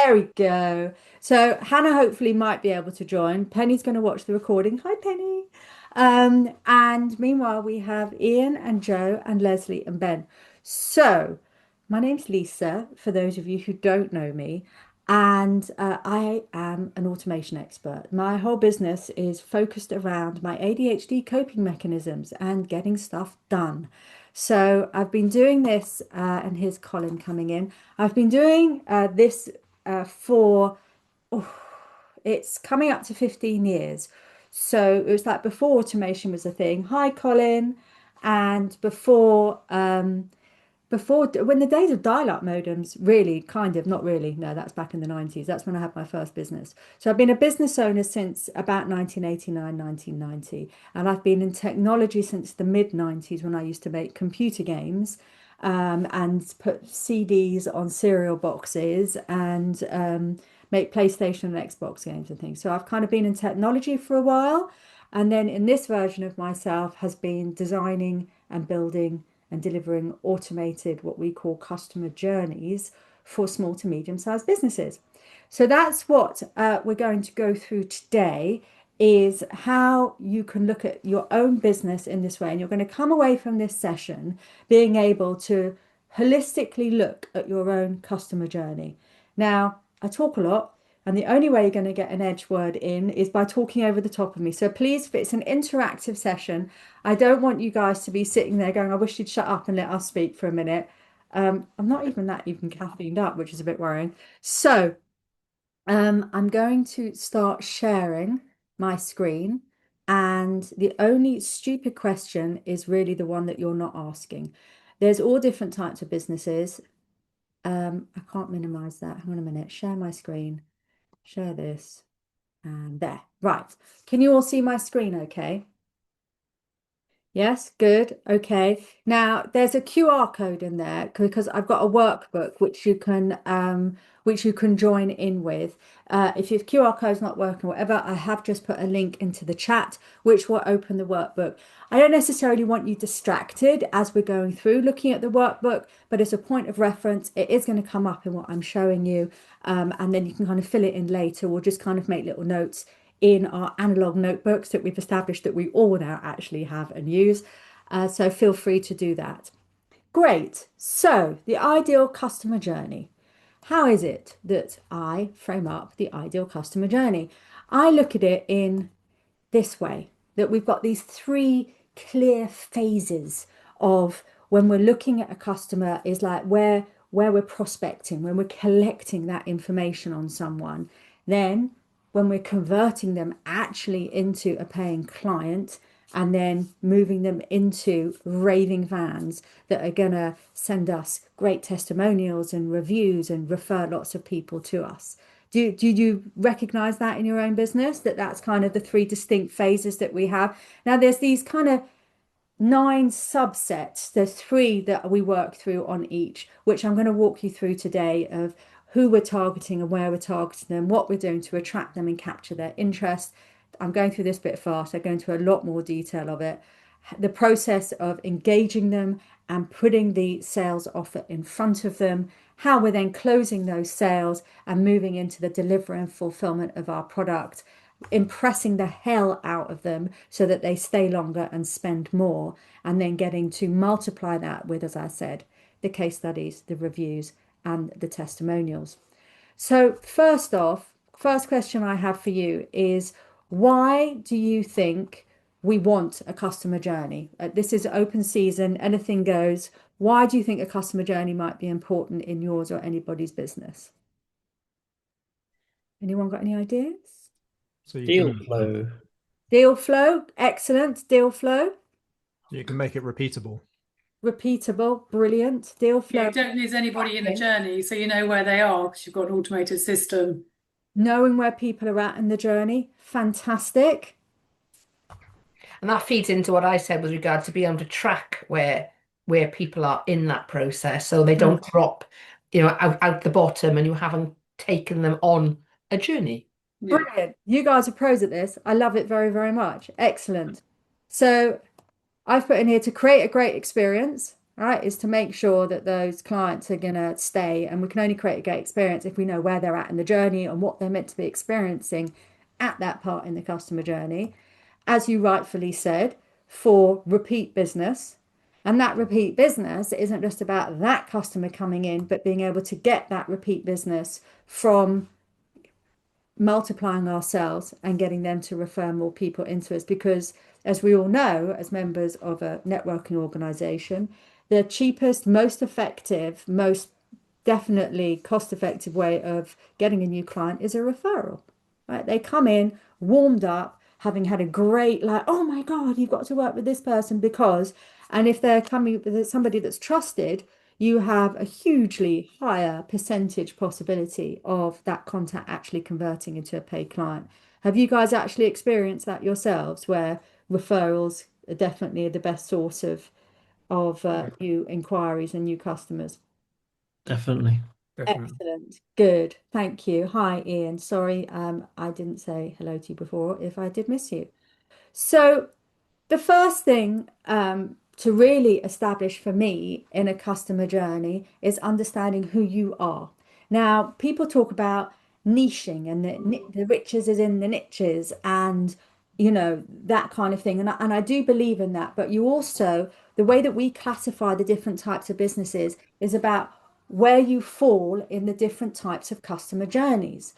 There we go. So Hannah hopefully might be able to join. Penny's going to watch the recording. Hi, Penny. And meanwhile, we have Ian and Joe and Leslie and Ben. So my name's Lisa, for those of you who don't know me, and I am an automation expert. My whole business is focused around my ADHD coping mechanisms and getting stuff done. So I've been doing this, and here's Colin coming in. I've been doing this for, oh, it's coming up to 15 years. So it was like before automation was a thing. Hi, Colin. And before when the days of dial-up modems, really, kind of, not really. No, that's back in the 90s. That's when I had my first business. So I've been a business owner since about 1989, 1990. And I've been in technology since the mid 90s when I used to make computer games and put CDs on cereal boxes and make PlayStation and Xbox games and things. So I've kind of been in technology for a while. And then in this version of myself has been designing and building and delivering automated, what we call customer journeys for small to medium-sized businesses. So that's what we're going to go through today is how you can look at your own business in this way. And you're going to come away from this session being able to holistically look at your own customer journey. Now, I talk a lot, and the only way you're going to get an edge word in is by talking over the top of me. So please, if it's an interactive session, I don't want you guys to be sitting there going, I wish you'd shut up and let us speak for a minute. I'm not even that even caffeined up, which is a bit worrying. So I'm going to start sharing my screen. And the only stupid question is really the one that you're not asking. There's all different types of businesses. I can't minimize that. Hang on a minute. Share my screen. Share this. And there. Right. Can you all see my screen okay? Yes, good. Okay. Now there's a QR code in there because I've got a workbook which you can join in with. If your QR code's not working or whatever, I have just put a link into the chat which will open the workbook. I don't necessarily want you distracted as we're going through looking at the workbook, but as a point of reference, it is going to come up in what I'm showing you, and then you can kind of fill it in later. We'll just kind of make little notes in our analog notebooks that we've established that we all now actually have and use. So feel free to do that. Great. So the ideal customer journey. How is it that I frame up the ideal customer journey? I look at it in this way, that we've got these three clear phases of when we're looking at a customer is like where we're prospecting, when we're collecting that information on someone, then when we're converting them actually into a paying client, and then moving them into raving fans that are going to send us great testimonials and reviews and refer lots of people to us. Do you recognize that in your own business, that that's kind of the three distinct phases that we have? Now, there's these kind of 9 subsets. There's 3 that we work through on each, which I'm going to walk you through today of who we're targeting and where we're targeting them, what we're doing to attract them and capture their interest. I'm going through this bit fast. I go into a lot more detail of it. The process of engaging them and putting the sales offer in front of them, how we're then closing those sales and moving into the delivery and fulfillment of our product, impressing the hell out of them so that they stay longer and spend more, and then getting to multiply that with, as I said, the case studies, the reviews, and the testimonials. So, first off, first question I have for you is why do you think we want a customer journey? This is open season, anything goes. Why do you think a customer journey might be important in yours or anybody's business? Anyone got any ideas? So Deal flow. Deal flow, excellent. Deal flow, you can make it repeatable. repeatable, brilliant. Deal Yeah, flow, you don't lose anybody in the tracking, journey, so you know where they are because you've got an automated system. knowing where people are at in the journey, fantastic. And that feeds into what I said with regard to being able to track where people are in that process so they Mm. don't drop, out the bottom and you haven't taken them on a journey. Yeah. Brilliant. You guys are pros at this. I love it very, very much. Excellent. So I've put in here to create a great experience. right? Is to make sure that those clients are going to stay, and we can only create a great experience if we know where they're at in the journey and what they're meant to be experiencing at that part in the customer journey. As you rightfully said, for repeat business. And that repeat business isn't just about that customer coming in, but being able to get that repeat business from multiplying ourselves and getting them to refer more people into us. Because as we all know, as members of a networking organization, the cheapest, most effective, most definitely cost-effective way of getting a new client is a referral, right? They come in warmed up, having had a great, like, oh my God, you've got to work with this person because, and if they're coming with somebody that's trusted, you have a hugely higher percentage possibility of that contact actually converting into a paid client. Have you guys actually experienced that yourselves, where referrals are definitely the best source of new inquiries and new customers? Definitely. Definitely. Excellent. Good. Thank you. Hi, Ian. Sorry, I didn't say hello to you before if I did miss you. So the first thing to really establish for me in a customer journey is understanding who you are. Now, people talk about niching and the riches is in the niches and that kind of thing. And I do believe in that. But you also, the way that we classify the different types of businesses is about where you fall in the different types of customer journeys.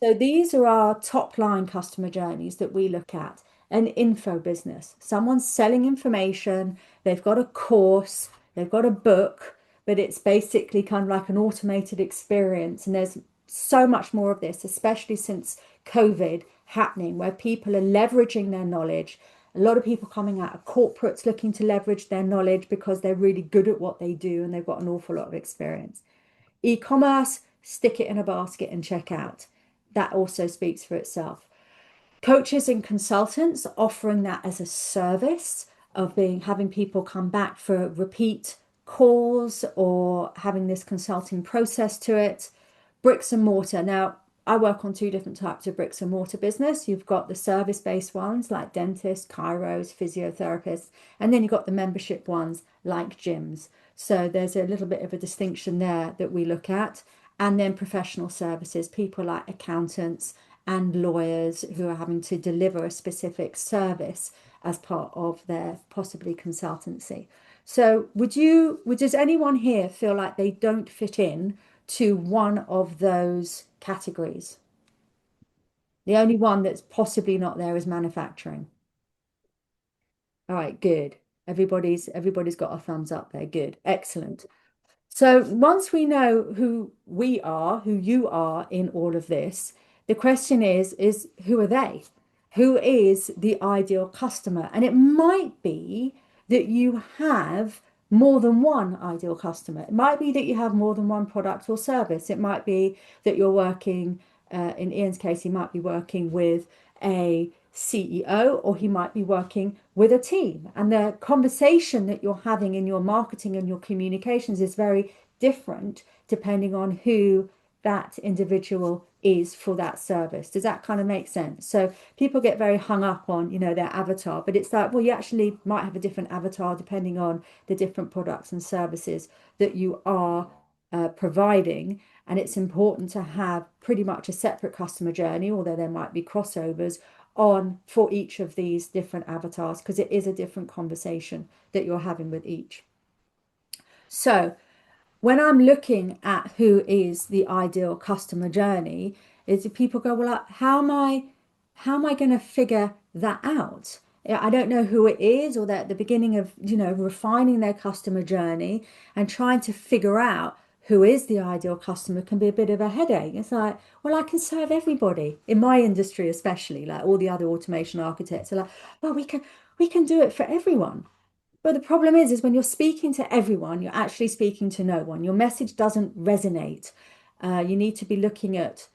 So these are our top line customer journeys that we look at. An info business, someone's selling information, they've got a course, they've got a book, but it's basically kind of like an automated experience. And there's so much more of this, especially since COVID happening, where people are leveraging their knowledge. A lot of people coming out of corporates looking to leverage their knowledge because they're really good at what they do and they've got an awful lot of experience. E-commerce, stick it in a basket and check out. That also speaks for itself. Coaches and consultants offering that as a service of having people come back for repeat calls or having this consulting process to it. Bricks and mortar. Now, I work on two different types of bricks and mortar business. You've got the service-based ones like dentists, chiros, physiotherapists, and then you've got the membership ones like gyms. So there's a little bit of a distinction there that we look at. And then professional services, people like accountants and lawyers who are having to deliver a specific service as part of their possibly consultancy. So does anyone here feel like they don't fit in to one of those categories? The only one that's possibly not there is manufacturing. All right, good. Everybody's got a thumbs up there. Good. Excellent. So once we know who we are, who you are in all of this, the question is who are they? Who is the ideal customer? And it might be that you have more than one ideal customer. It might be that you have more than one product or service. It might be that you're working, in Ian's case, he might be working with a CEO or he might be working with a team. And the conversation that you're having in your marketing and your communications is very different depending on who that individual is for that service. Does that kind of make sense? So people get very hung up on, their avatar, but it's like, well, you actually might have a different avatar depending on the different products and services that you are providing. And it's important to have pretty much a separate customer journey, although there might be crossovers on for each of these different avatars, because it is a different conversation that you're having with each. So when I'm looking at who is the ideal customer journey, is if people go, well, how am I going to figure that out? I don't know who it is, or they're at the beginning of, refining their customer journey and trying to figure out who is the ideal customer can be a bit of a headache. It's like, well, I can serve everybody in my industry, especially like all the other automation architects are like, well, we can do it for everyone. But the problem is when you're speaking to everyone, you're actually speaking to no one. Your message doesn't resonate. You need to be looking at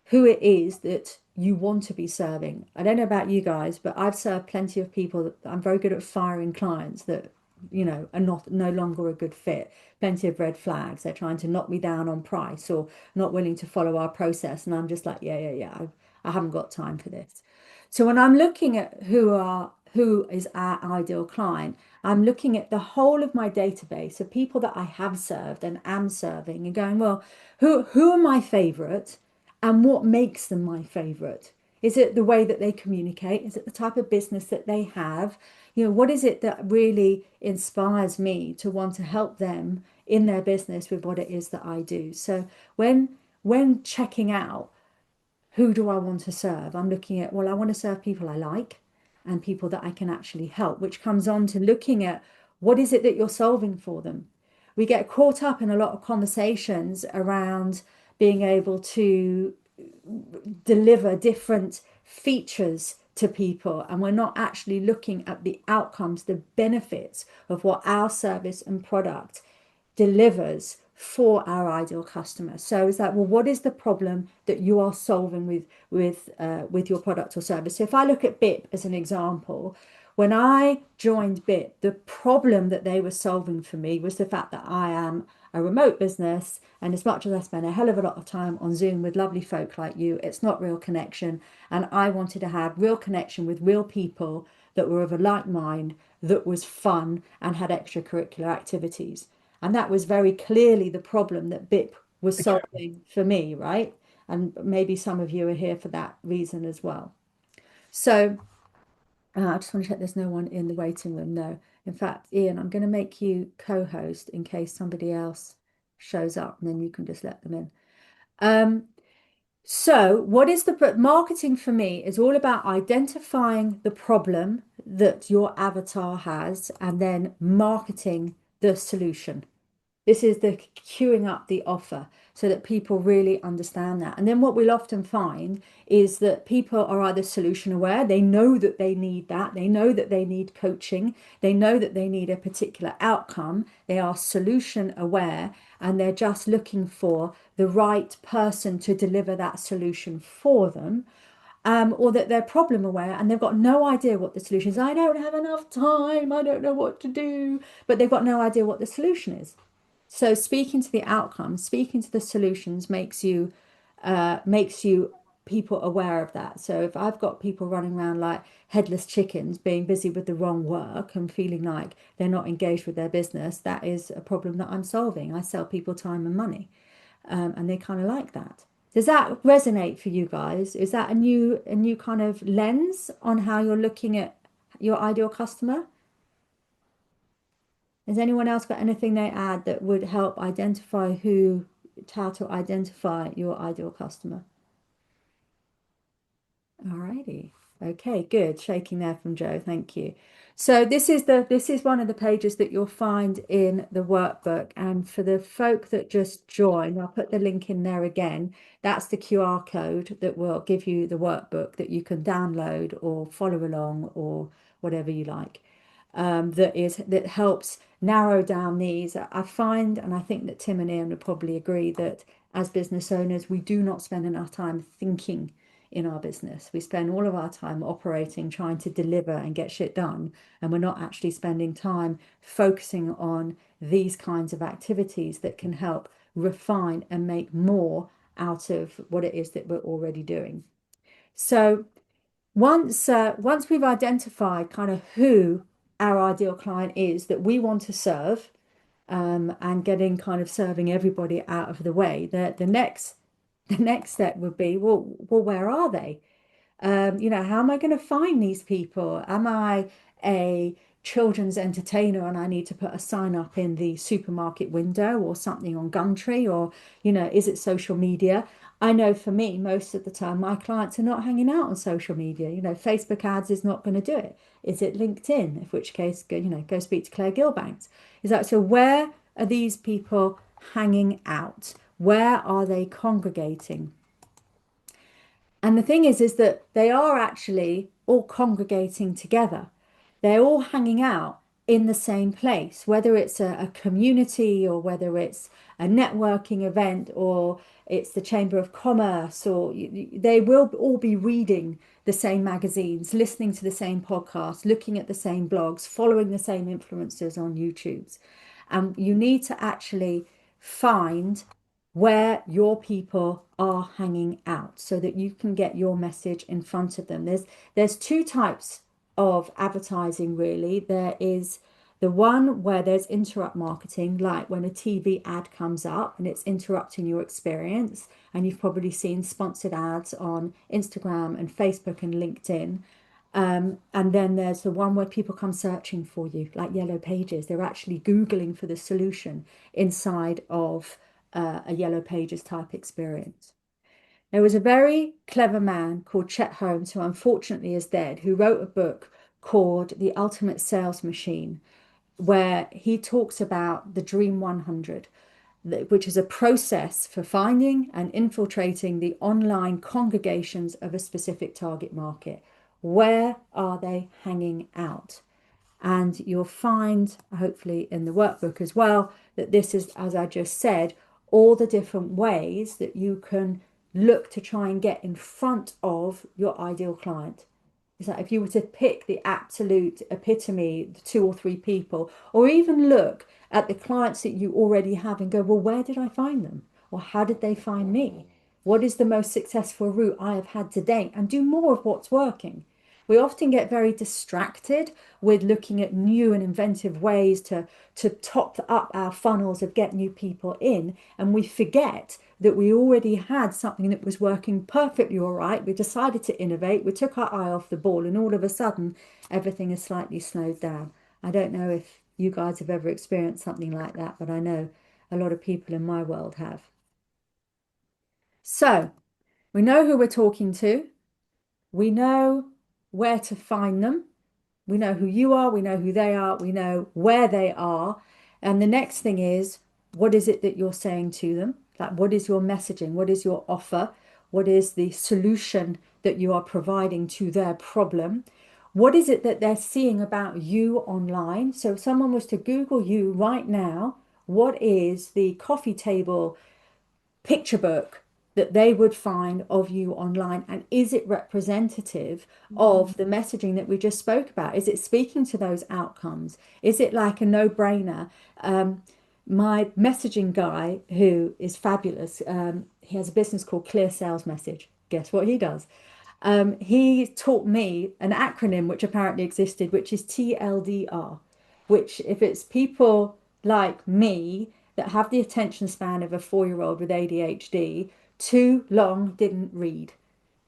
who it is that you want to be serving. I don't know about you guys, but I've served plenty of people that I'm very good at firing clients that, are no longer a good fit. Plenty of red flags. They're trying to knock me down on price or not willing to follow our process. And I'm just like, yeah. I haven't got time for this. So when I'm looking at who who is our ideal client, I'm looking at the whole of my database of people that I have served and am serving and going, well, who are my favorite and what makes them my favorite? Is it the way that they communicate? Is it the type of business that they have? You know, what is it that really inspires me to want to help them in their business with what it is that I do? So when checking out who do I want to serve, I'm looking at, well, I want to serve people I like and people that I can actually help, which comes on to looking at what is it that you're solving for them. We get caught up in a lot of conversations around being able to deliver different features to people, and we're not actually looking at the outcomes, the benefits of what our service and product delivers for our ideal customer. So is that, well, what is the problem that you are solving with your product or service? So if I look at BIP as an example, when I joined BIP, the problem that they were solving for me was the fact that I am a remote business, and as much as I spend a hell of a lot of time on Zoom with lovely folk like you, it's not real connection. And I wanted to have real connection with real people that were of a like mind, that was fun and had extracurricular activities. And that was very clearly the problem that BIP was solving for me, right? And maybe some of you are here for that reason as well. So I just want to check there's no one in the waiting room. No. In fact, Ian, I'm going to make you co-host in case somebody else shows up, and then you can just let them in. So what is the marketing for me is all about identifying the problem that your avatar has and then marketing the solution. This is the queuing up the offer so that people really understand that. And then what we'll often find is that people are either solution aware, they know that they need that, they know that they need coaching, they know that they need a particular outcome, they are solution aware, and they're just looking for the right person to deliver that solution for them. Or that they're problem aware and they've got no idea what the solution is. I don't have enough time, I don't know what to do, but they've got no idea what the solution is. So speaking to the outcomes, speaking to the solutions makes you people aware of that. So if I've got people running around like headless chickens, being busy with the wrong work and feeling like they're not engaged with their business, that is a problem that I'm solving. I sell people time and money, and they kind of like that. Does that resonate for you guys? Is that a new kind of lens on how you're looking at your ideal customer? Has anyone else got anything they add that would help identify how to identify your ideal customer? Alrighty. Okay, good. Shaking there from Joe. Thank you. So this is one of the pages that you'll find in the workbook. And for the folk that just joined, I'll put the link in there again. That's the QR code that will give you the workbook that you can download or follow along or whatever you like. That helps narrow down these. I find, and I think that Tim and Ian would probably agree, that as business owners, we do not spend enough time thinking in our business. We spend all of our time operating, trying to deliver and get shit done, and we're not actually spending time focusing on these kinds of activities that can help refine and make more out of what it is that we're already doing. So once we've identified kind of who our ideal client is that we want to serve, and getting kind of serving everybody out of the way, the next step would be, well, where are they? How am I going to find these people? Am I a children's entertainer and I need to put a sign up in the supermarket window or something on Gumtree, or, is it social media? I know for me, most of the time, my clients are not hanging out on social media. Facebook ads is not going to do it. Is it LinkedIn? In which case, go speak to Claire Gilbanks. So where are these people hanging out? Where are they congregating? And the thing is that they are actually all congregating together. They're all hanging out in the same place, whether it's a community or whether it's a networking event or it's the Chamber of Commerce, or they will all be reading the same magazines, listening to the same podcasts, looking at the same blogs, following the same influencers on YouTube. And you need to actually find where your people are hanging out so that you can get your message in front of them. There's two types of advertising, really. There is the one where there's interrupt marketing, like when a TV ad comes up and it's interrupting your experience. And you've probably seen sponsored ads on Instagram and Facebook and LinkedIn. And then there's the one where people come searching for you, like Yellow Pages. They're actually Googling for the solution inside of a Yellow Pages type experience. There was a very clever man called Chet Holmes, who unfortunately is dead, who wrote a book called The Ultimate Sales Machine, where he talks about the Dream 100, which is a process for finding and infiltrating the online congregations of a specific target market. Where are they hanging out? And you'll find, hopefully, in the workbook as well, that this is, as I just said, all the different ways that you can look to try and get in front of your ideal client. It's like if you were to pick the absolute epitome, the 2 or 3 people, or even look at the clients that you already have and go, well, where did I find them? Or how did they find me? What is the most successful route I have had to date? And do more of what's working. We often get very distracted with looking at new and inventive ways to top up our funnels of get new people in. And we forget that we already had something that was working perfectly all right. We decided to innovate. We took our eye off the ball, and all of a sudden, everything is slightly slowed down. I don't know if you guys have ever experienced something like that, but I know a lot of people in my world have. So we know who we're talking to. We know where to find them. We know who you are. We know who they are. We know where they are. And the next thing is, what is it that you're saying to them? Like, what is your messaging? What is your offer? What is the solution that you are providing to their problem? What is it that they're seeing about you online? So if someone was to Google you right now, what is the coffee table picture book that they would find of you online? And is it representative of the messaging that we just spoke about? Is it speaking to those outcomes? Is it like a no-brainer? My messaging guy, who is fabulous, he has a business called Clear Sales Message. Guess what he does? He taught me an acronym which apparently existed, which is TLDR, which, if it's people like me that have the attention span of a 4-year-old with ADHD, too long didn't read.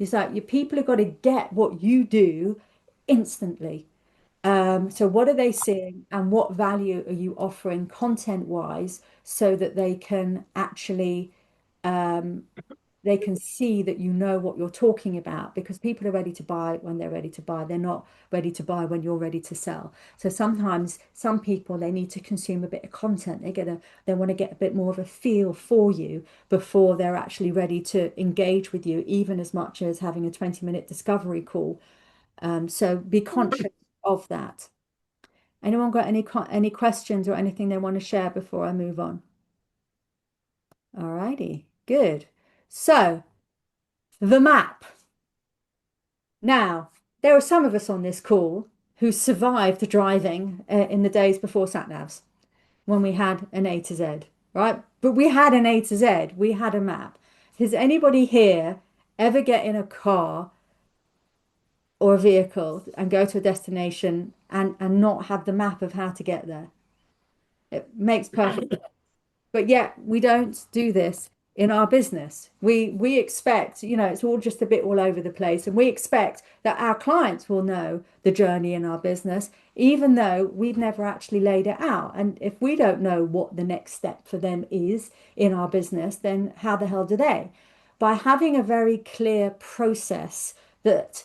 It's like your people have got to get what you do instantly. So what are they seeing, and what value are you offering content wise, so that they can actually they can see that you know what you're talking about, because people are ready to buy when they're ready to buy. They're not ready to buy when you're ready to sell. So sometimes some people, they need to consume a bit of content. They want to get a bit more of a feel for you before they're actually ready to engage with you, even as much as having a 20-minute discovery call. So be conscious of that. Anyone got any questions or anything they want to share before I move on? All righty, good. So the map. Now, there are some of us on this call who survived driving in the days before sat-navs, when we had an A to Z, right? But we had an A to Z, we had a map. Does anybody here ever get in a car or a vehicle and go to a destination and not have the map of how to get there? It makes perfect sense. But yet we don't do this in our business. We expect, it's all just a bit all over the place, and we expect that our clients will know the journey in our business, even though we've never actually laid it out. And if we don't know what the next step for them is in our business, then how the hell do they? By having a very clear process that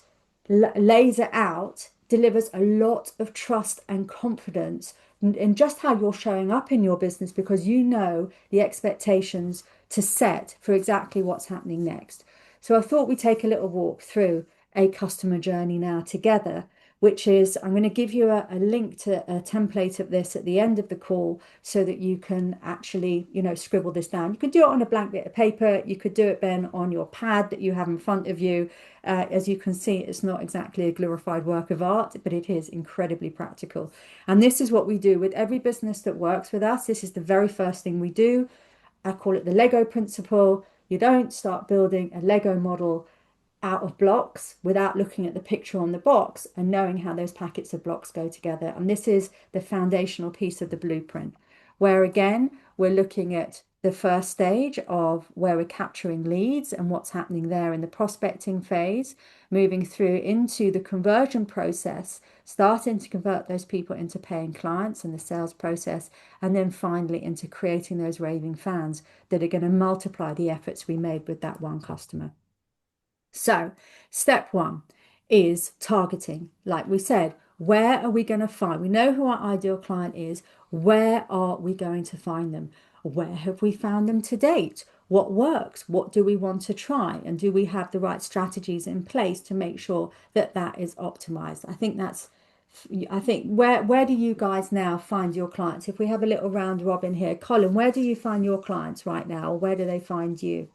lays it out, delivers a lot of trust and confidence in just how you're showing up in your business, because you know the expectations to set for exactly what's happening next. So I thought we'd take a little walk through a customer journey now together, which is, I'm going to give you a link to a template of this at the end of the call, so that you can actually, scribble this down. You could do it on a blank bit of paper. You could do it, Ben, on your pad that you have in front of you. As you can see, it's not exactly a glorified work of art, but it is incredibly practical. And this is what we do with every business that works with us. This is the very first thing we do. I call it the Lego principle. You don't start building a Lego model out of blocks without looking at the picture on the box and knowing how those packets of blocks go together. And this is the foundational piece of the blueprint, where again, we're looking at the first stage of where we're capturing leads and what's happening there in the prospecting phase, moving through into the conversion process, starting to convert those people into paying clients in the sales process, and then finally into creating those raving fans that are going to multiply the efforts we made with that one customer. So step one is targeting. Like we said, where are we going to find? We know who our ideal client is. Where are we going to find them? Where have we found them to date? What works? What do we want to try? And do we have the right strategies in place to make sure that that is optimized? I think where do you guys now find your clients? If we have a little round robin here, Colin, where do you find your clients right now? Or where do they find you?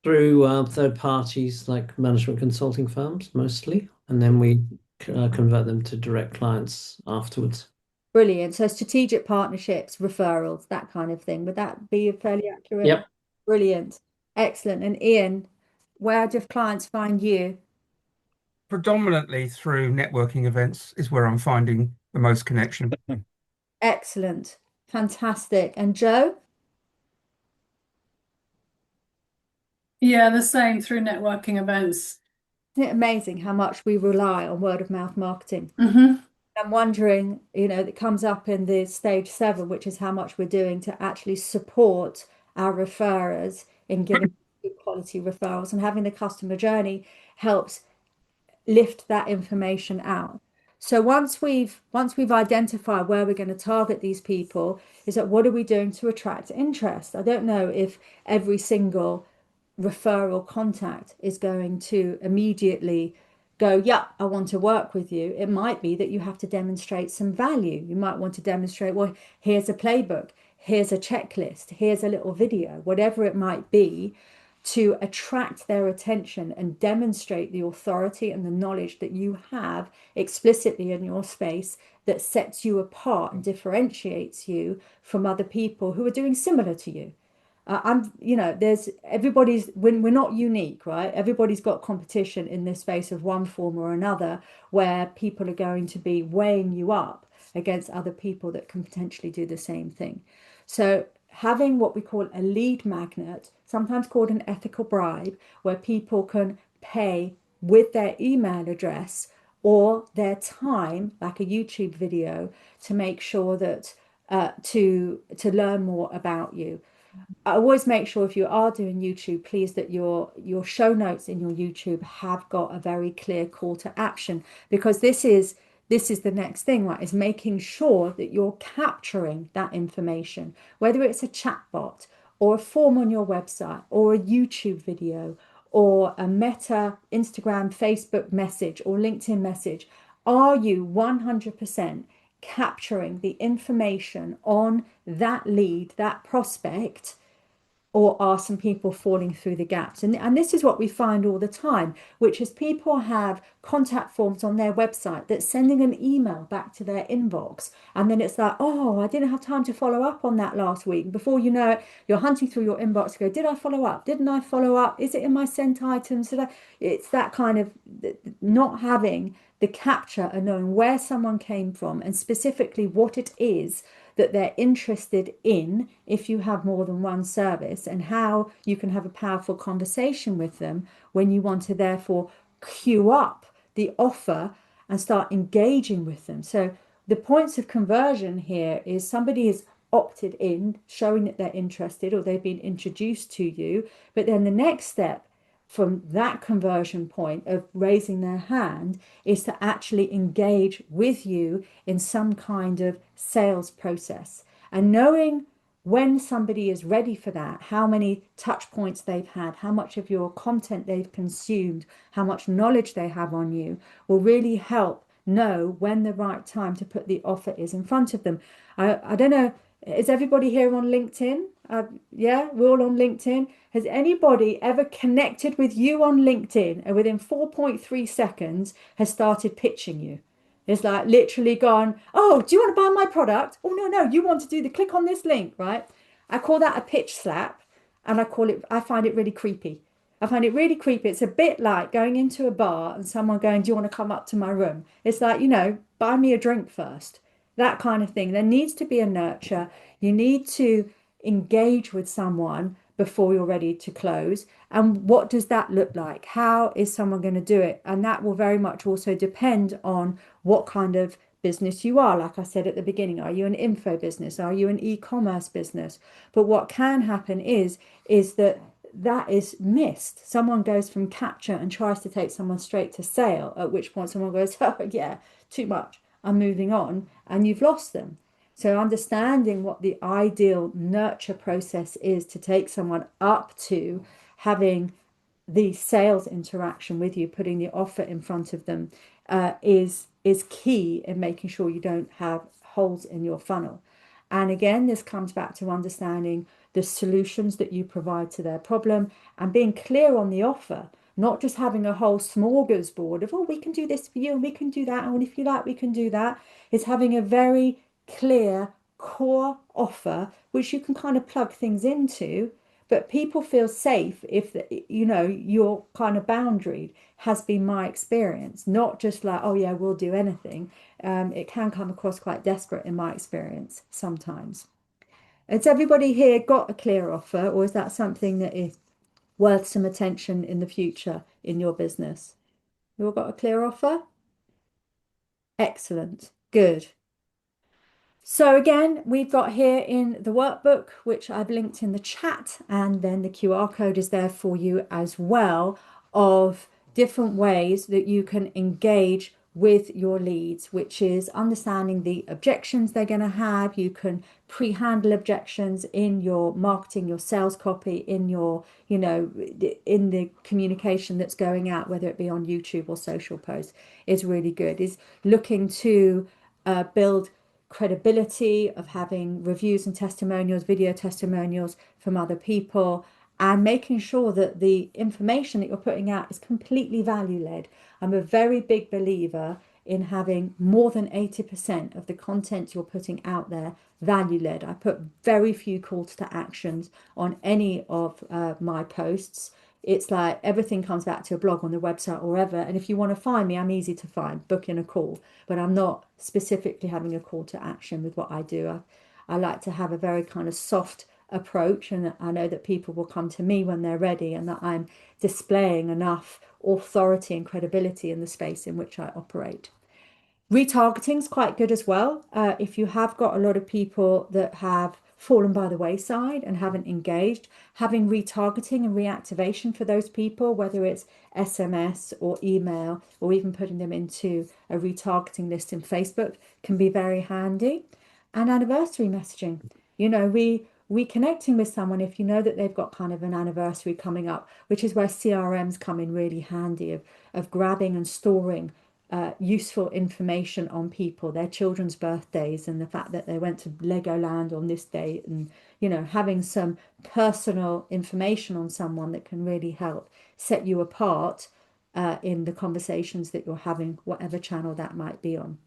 Through third parties like management consulting firms mostly, and then we convert them to direct clients afterwards. Brilliant. So strategic partnerships, referrals, that kind of thing. Would that be fairly accurate? Yep. Brilliant. Excellent. And Ian, where do clients find you? Predominantly through networking events is where I'm finding the most connection. Excellent. Fantastic. And Joe? Yeah, the same through networking events. Isn't it amazing how much we rely on word of mouth marketing? Hmm. I'm wondering, it comes up in the stage 7, which is how much we're doing to actually support our referrers in giving good quality referrals, and having the customer journey helps lift that information out. So once we've identified where we're going to target these people, is that what are we doing to attract interest? I don't know if every single referral contact is going to immediately go, yeah, I want to work with you. It might be that you have to demonstrate some value. You might want to demonstrate, well, here's a playbook, here's a checklist, here's a little video, whatever it might be, to attract their attention and demonstrate the authority and the knowledge that you have explicitly in your space that sets you apart and differentiates you from other people who are doing similar to you. When we're not unique, right? Everybody's got competition in this space of one form or another, where people are going to be weighing you up against other people that can potentially do the same thing. So having what we call a lead magnet, sometimes called an ethical bribe, where people can pay with their email address or their time, like a YouTube video, to make sure that to learn more about you. I always make sure, if you are doing YouTube, please, that your show notes in your YouTube have got a very clear call to action, because this is the next thing, right? Is making sure that you're capturing that information, whether it's a chatbot or a form on your website or a YouTube video or a Meta Instagram, Facebook message or LinkedIn message. Are you 100% capturing the information on that lead, that prospect, or are some people falling through the gaps? And this is what we find all the time, which is people have contact forms on their website that's sending an email back to their inbox, and then it's like, oh, I didn't have time to follow up on that last week. Before you know it, you're hunting through your inbox to go, did I follow up? Didn't I follow up? Is it in my sent items? It's that kind of not having the capture and knowing where someone came from and specifically what it is that they're interested in, if you have more than one service, and how you can have a powerful conversation with them when you want to therefore queue up the offer and start engaging with them. So the points of conversion here is somebody is opted in, showing that they're interested or they've been introduced to you, but then the next step from that conversion point of raising their hand is to actually engage with you in some kind of sales process. And knowing when somebody is ready for that, how many touch points they've had, how much of your content they've consumed, how much knowledge they have on you, will really help know when the right time to put the offer is in front of them. I don't know, is everybody here on LinkedIn? Yeah, we're all on LinkedIn. Has anybody ever connected with you on LinkedIn and within 4.3 seconds has started pitching you? It's like literally gone, oh, do you want to buy my product? Oh, no, you want to do the click on this link, right? I call that a pitch slap, and I find it really creepy. I find it really creepy. It's a bit like going into a bar and someone going, "Do you want to come up to my room?" It's like, buy me a drink first. That kind of thing. There needs to be a nurture. You need to engage with someone before you're ready to close. And what does that look like? How is someone going to do it? And that will very much also depend on what kind of business you are. Like I said at the beginning, are you an info business? Are you an e-commerce business? But what can happen is that is missed. Someone goes from capture and tries to take someone straight to sale, at which point someone goes, "Oh yeah, too much, I'm moving on," and you've lost them. So understanding what the ideal nurture process is to take someone up to having the sales interaction with you, putting the offer in front of them, is key in making sure you don't have holes in your funnel. And again, this comes back to understanding the solutions that you provide to their problem and being clear on the offer, not just having a whole smorgasbord of, "Oh, we can do this for you and we can do that. And if you like, we can do that." It's having a very clear core offer, which you can kind of plug things into, but people feel safe if your kind of boundary has been my experience, not just like, "Oh yeah, we'll do anything." It can come across quite desperate in my experience sometimes. Has everybody here got a clear offer, or is that something that is worth some attention in the future in your business? You all got a clear offer? Excellent. Good. So again, we've got here in the workbook, which I've linked in the chat, and then the QR code is there for you as well, of different ways that you can engage with your leads, which is understanding the objections they're going to have. You can pre-handle objections in your marketing, your sales copy, in your, in the communication that's going out, whether it be on YouTube or social posts, is really good. Is looking to build credibility of having reviews and testimonials, video testimonials from other people, and making sure that the information that you're putting out is completely value-led. I'm a very big believer in having more than 80% of the content you're putting out there value-led. I put very few calls to actions on any of my posts. It's like everything comes back to a blog on the website or wherever. And if you want to find me, I'm easy to find. Book in a call. But I'm not specifically having a call to action with what I do. I like to have a very kind of soft approach. And I know that people will come to me when they're ready, and that I'm displaying enough authority and credibility in the space in which I operate. Retargeting is quite good as well. If you have got a lot of people that have fallen by the wayside and haven't engaged, having retargeting and reactivation for those people, whether it's SMS or email, or even putting them into a retargeting list in Facebook, can be very handy. And anniversary messaging, reconnecting with someone if you know that they've got kind of an anniversary coming up, which is where CRMs come in really handy, of grabbing and storing useful information on people, their children's birthdays, and the fact that they went to Legoland on this date, and having some personal information on someone that can really help set you apart in the conversations that you're having, whatever channel that might be on.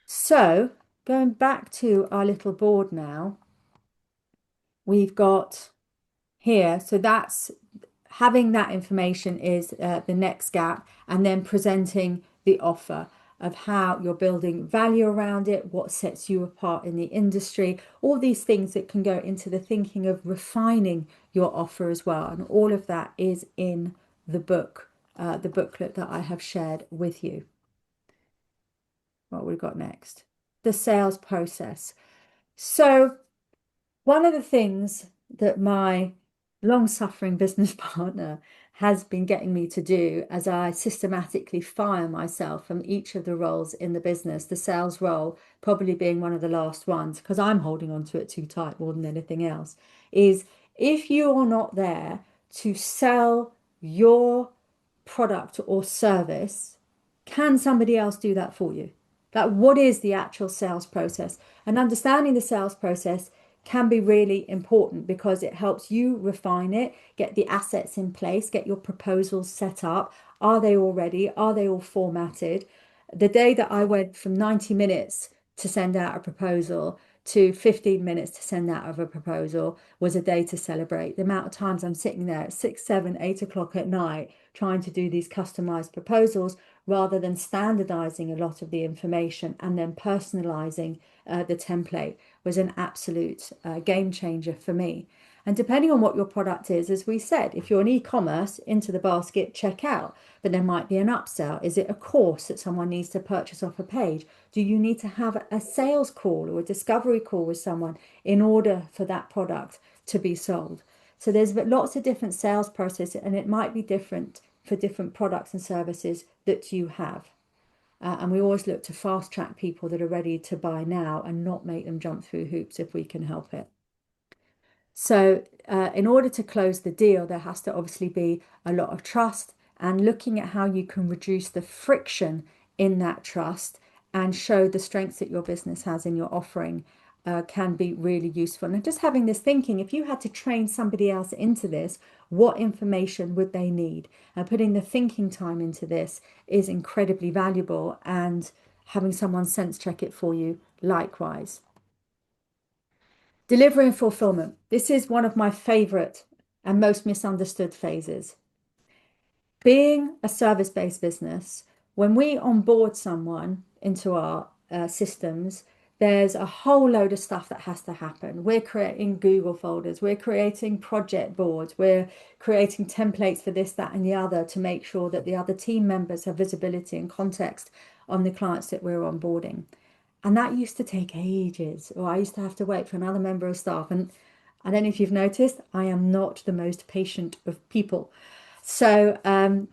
So going back to our little board now, we've got here, so that's having that information is the next gap, and then presenting the offer of how you're building value around it, what sets you apart in the industry, all these things that can go into the thinking of refining your offer as well. And all of that is in the book, the booklet that I have shared with you. What we've got next, the sales process. So one of the things that my long-suffering business partner has been getting me to do, as I systematically fire myself from each of the roles in the business, the sales role probably being one of the last ones, because I'm holding on to it too tight more than anything else, is if you are not there to sell your product or service, can somebody else do that for you? Like, what is the actual sales process? And understanding the sales process can be really important, because it helps you refine it, get the assets in place, get your proposals set up. Are they all ready? Are they all formatted? The day that I went from 90 minutes to send out a proposal to 15 minutes to send out of a proposal was a day to celebrate. The amount of times I'm sitting there at 6, 7, 8 o'clock at night trying to do these customized proposals rather than standardizing a lot of the information and then personalizing the template was an absolute game changer for me. And depending on what your product is, as we said, if you're an e-commerce, into the basket, check out, but there might be an upsell. Is it a course that someone needs to purchase off a page? Do you need to have a sales call or a discovery call with someone in order for that product to be sold? So there's lots of different sales processes, and it might be different for different products and services that you have. And we always look to fast track people that are ready to buy now and not make them jump through hoops if we can help it. So in order to close the deal, there has to obviously be a lot of trust, and looking at how you can reduce the friction in that trust and show the strengths that your business has in your offering can be really useful. And just having this thinking, if you had to train somebody else into this, what information would they need? And putting the thinking time into this is incredibly valuable, and having someone sense check it for you likewise. Delivery and fulfillment. This is one of my favorite and most misunderstood phases. Being a service-based business, when we onboard someone into our systems, there's a whole load of stuff that has to happen. We're creating Google folders, we're creating project boards, we're creating templates for this, that, and the other to make sure that the other team members have visibility and context on the clients that we're onboarding. And that used to take ages, or I used to have to wait for another member of staff. And I don't know if you've noticed, I am not the most patient of people. So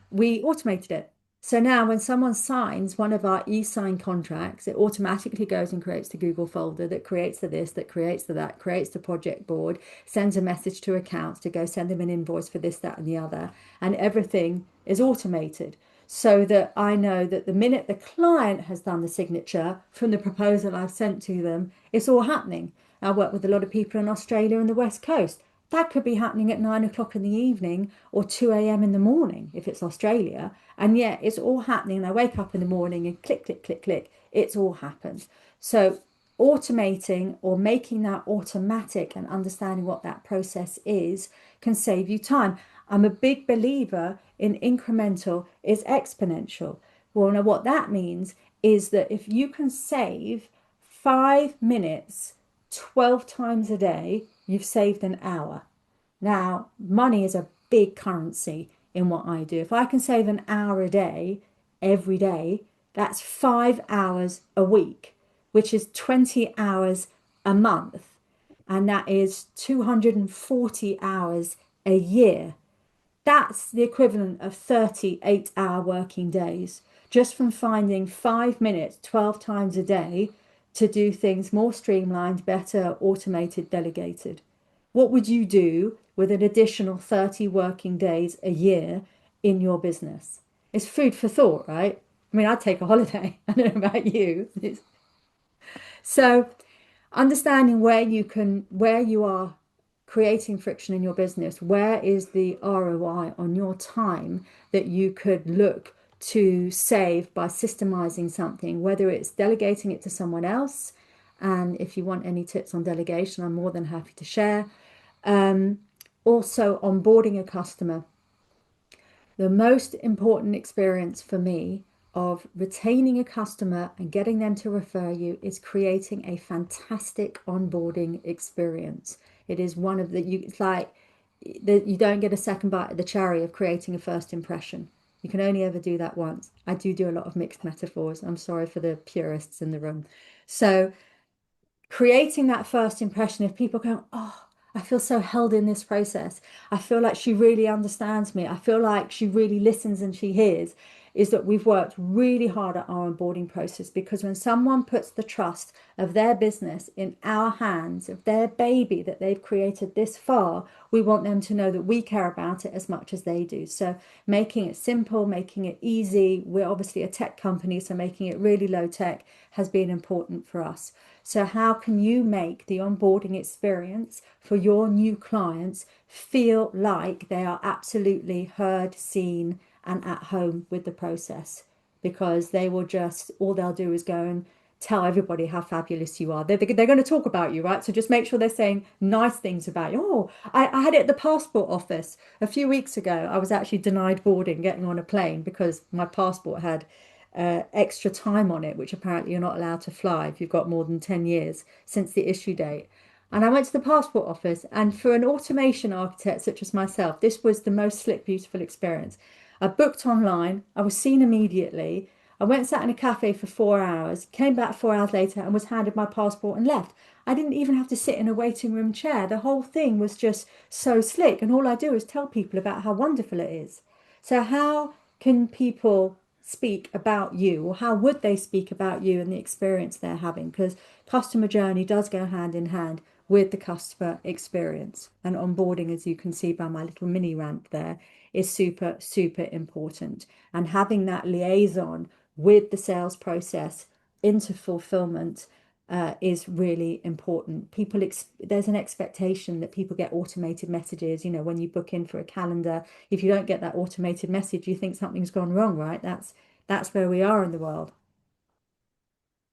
we automated it. So now when someone signs one of our e-sign contracts, it automatically goes and creates the Google folder that creates the this, that creates the that, creates the project board, sends a message to accounts to go send them an invoice for this, that, and the other. And everything is automated, so that I know that the minute the client has done the signature from the proposal I've sent to them, it's all happening. I work with a lot of people in Australia and the West Coast. That could be happening at 9 o'clock in the evening or 2 a.m. in the morning if it's Australia. And yet it's all happening. And I wake up in the morning and click, click, click, click. It's all happened. So automating or making that automatic and understanding what that process is can save you time. I'm a big believer in incremental is exponential. Well, now what that means is that if you can save 5 minutes 12 times a day, you've saved an hour. Now, money is a big currency in what I do. If I can save an hour a day, every day, that's 5 hours a week, which is 20 hours a month. And that is 240 hours a year. That's the equivalent of 38-hour working days, just from finding 5 minutes 12 times a day to do things more streamlined, better, automated, delegated. What would you do with an additional 30 working days a year in your business? It's food for thought, right? I mean, I'd take a holiday. I don't know about you. So understanding where you are creating friction in your business, where is the ROI on your time that you could look to save by systemizing something, whether it's delegating it to someone else. And if you want any tips on delegation, I'm more than happy to share. Also, onboarding a customer. The most important experience for me of retaining a customer and getting them to refer you is creating a fantastic onboarding experience. It is one of it's like you don't get a second bite of the cherry of creating a first impression. You can only ever do that once. I do a lot of mixed metaphors. I'm sorry for the purists in the room. So creating that first impression, if people go, oh, I feel so held in this process, I feel like she really understands me, I feel like she really listens and she hears, is that we've worked really hard at our onboarding process. Because when someone puts the trust of their business in our hands, of their baby that they've created this far, we want them to know that we care about it as much as they do. So making it simple, making it easy. We're obviously a tech company, so making it really low tech has been important for us. So how can you make the onboarding experience for your new clients feel like they are absolutely heard, seen, and at home with the process? Because they will just, all they'll do is go and tell everybody how fabulous you are. They're going to talk about you, right? So just make sure they're saying nice things about you. Oh, I had it at the passport office a few weeks ago. I was actually denied boarding getting on a plane because my passport had extra time on it, which apparently you're not allowed to fly if you've got more than 10 years since the issue date. And I went to the passport office, and for an automation architect such as myself, this was the most slick, beautiful experience. I booked online, I was seen immediately. I went and sat in a cafe for 4 hours, came back 4 hours later and was handed my passport and left. I didn't even have to sit in a waiting room chair. The whole thing was just so slick. And all I do is tell people about how wonderful it is. So, how can people speak about you, or how would they speak about you and the experience they're having? Because customer journey does go hand in hand with the customer experience, and onboarding, as you can see by my little mini rant there, is super, super important. And having that liaison with the sales process into fulfillment is really important. There's an expectation that people get automated messages. You know, when you book in for a calendar, if you don't get that automated message, you think something's gone wrong, right? That's where we are in the world.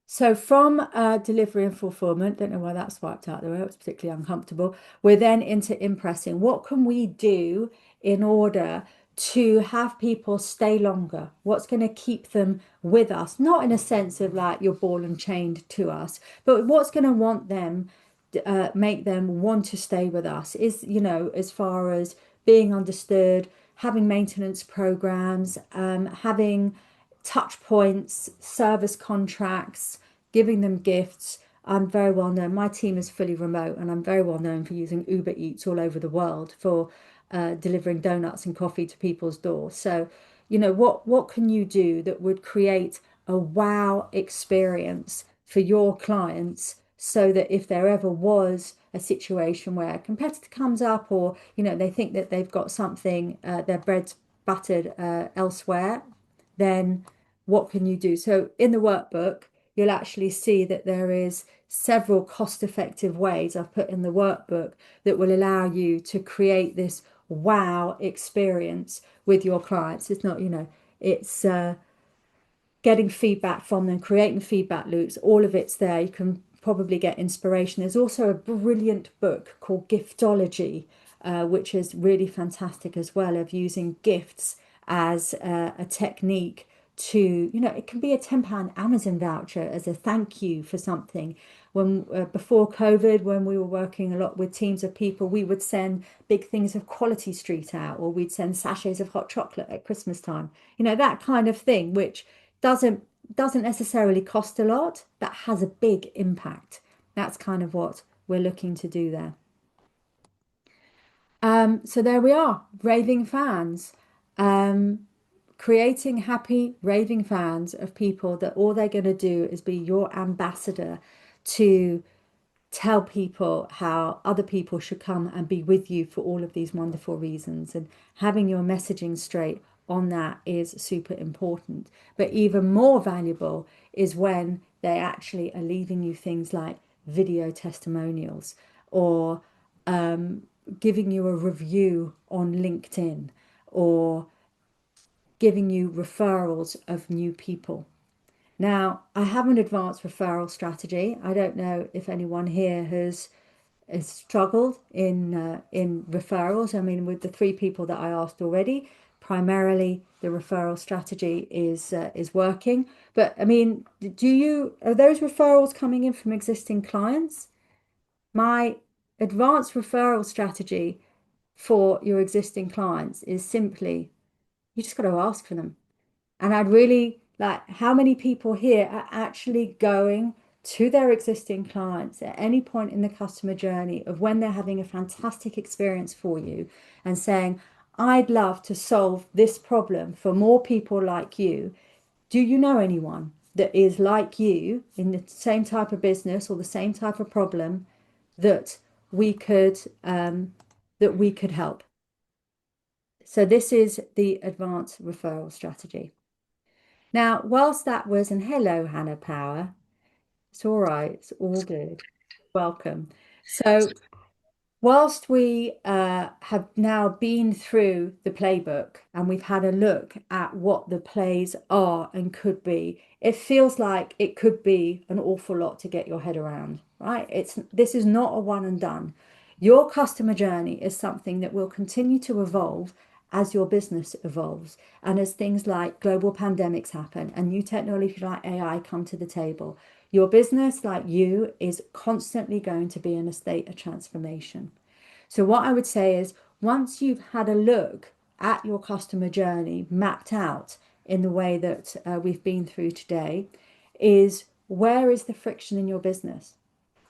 So from delivery and fulfillment, don't know why that swiped out the way, it was particularly uncomfortable. We're then into impressing. What can we do in order to have people stay longer? What's going to keep them with us? Not in a sense of like you're ball and chained to us, but what's going to make them want to stay with us is, you know, as far as being understood, having maintenance programs, having touch points, service contracts, giving them gifts. I'm very well known. My team is fully remote, and I'm very well known for using Uber Eats all over the world for delivering donuts and coffee to people's doors. So, you know, what can you do that would create a wow experience for your clients, so that if there ever was a situation where a competitor comes up, or, you know, they think that they've got something, their bread's buttered elsewhere, then what can you do? So in the workbook, you'll actually see that there is several cost-effective ways I've put in the workbook that will allow you to create this wow experience with your clients. It's not, you know, it's getting feedback from them, creating feedback loops, all of it's there. You can probably get inspiration. There's also a brilliant book called Giftology, which is really fantastic as well, of using gifts as a technique to, you know, it can be a £10 Amazon voucher as a thank you for something. When before COVID, when we were working a lot with teams of people, we would send big things of Quality Street out, or we'd send sachets of hot chocolate at Christmas time. You know, that kind of thing, which doesn't necessarily cost a lot, but has a big impact. That's kind of what we're looking to do there. So there we are, raving fans. Creating happy, raving fans of people that all they're going to do is be your ambassador to tell people how other people should come and be with you for all of these wonderful reasons. And having your messaging straight on that is super important. But even more valuable is when they actually are leaving you things like video testimonials, or giving you a review on LinkedIn, or giving you referrals of new people. Now, I have an advanced referral strategy. I don't know if anyone here has struggled in referrals. I mean, with the 3 people that I asked already, primarily the referral strategy is working. But I mean, are those referrals coming in from existing clients? My advanced referral strategy for your existing clients is simply, you just got to ask for them. And I'd really like, how many people here are actually going to their existing clients at any point in the customer journey of when they're having a fantastic experience for you and saying, I'd love to solve this problem for more people like you. Do you know anyone that is like you in the same type of business or the same type of problem that we could help? So this is the advanced referral strategy. Now, whilst that was, and hello, Hannah Power, it's all right, it's all good. Welcome. So whilst we have now been through the playbook and we've had a look at what the plays are and could be, it feels like it could be an awful lot to get your head around, right? This is not a one and done. Your customer journey is something that will continue to evolve as your business evolves and as things like global pandemics happen and new technology like AI come to the table. Your business, like you, is constantly going to be in a state of transformation. So what I would say is, once you've had a look at your customer journey mapped out in the way that we've been through today, is where is the friction in your business?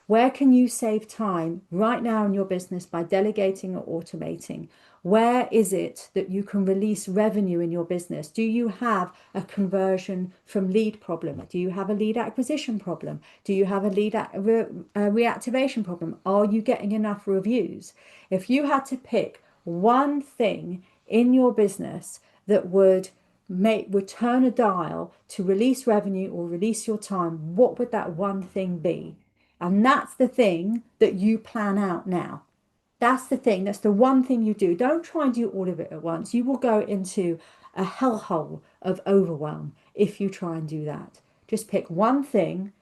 Where can you save time right now in your business by delegating or automating? Where is it that you can release revenue in your business? Do you have a conversion from lead problem? Do you have a lead acquisition problem? Do you have a lead reactivation problem? Are you getting enough reviews? If you had to pick one thing in your business that would turn a dial to release revenue or release your time, what would that one thing be? And that's the thing that you plan out now. That's the thing. That's the one thing you do. Don't try and do all of it at once. You will go into a hellhole of overwhelm if you try and do that. Just pick one thing,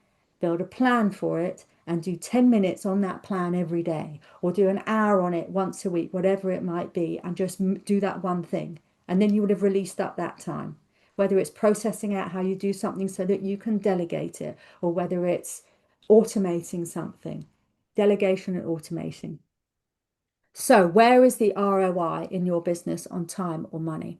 build a plan for it, and do 10 minutes on that plan every day, or do an hour on it once a week, whatever it might be, and just do that one thing. And then you would have released up that time. Whether it's processing out how you do something so that you can delegate it, or whether it's automating something, delegation and automation. So where is the ROI in your business on time or money?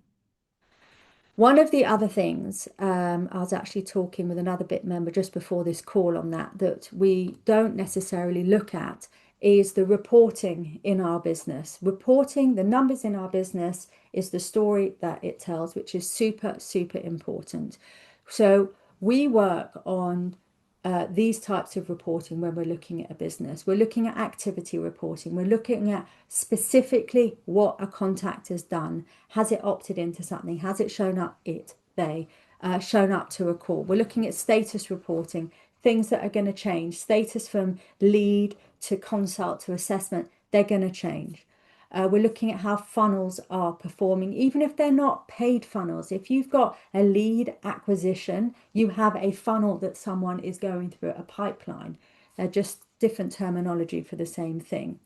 One of the other things, I was actually talking with another BIT member just before this call on that we don't necessarily look at is the reporting in our business. Reporting the numbers in our business is the story that it tells, which is super, super important. So we work on these types of reporting when we're looking at a business. We're looking at activity reporting. We're looking at specifically what a contact has done. Has it opted into something? Has it shown up shown up to a call? We're looking at status reporting, things that are going to change. Status from lead to consult to assessment, they're going to change. We're looking at how funnels are performing, even if they're not paid funnels. If you've got a lead acquisition, you have a funnel that someone is going through, a pipeline. They're just different terminology for the same thing.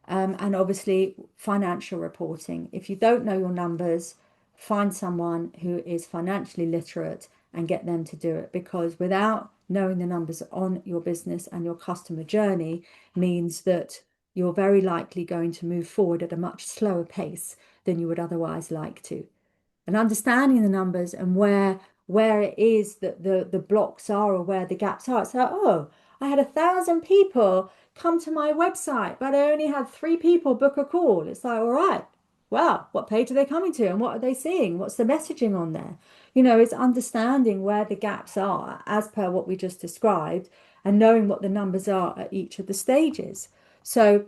And obviously, financial reporting. If you don't know your numbers, find someone who is financially literate and get them to do it, because without knowing the numbers on your business and your customer journey means that you're very likely going to move forward at a much slower pace than you would otherwise like to. And understanding the numbers and where it is that the blocks are or where the gaps are. So, oh, I had 1,000 people come to my website, but I only had 3 people book a call. It's like, all right, well, what page are they coming to and what are they seeing? What's the messaging on there? You know, it's understanding where the gaps are as per what we just described and knowing what the numbers are at each of the stages. So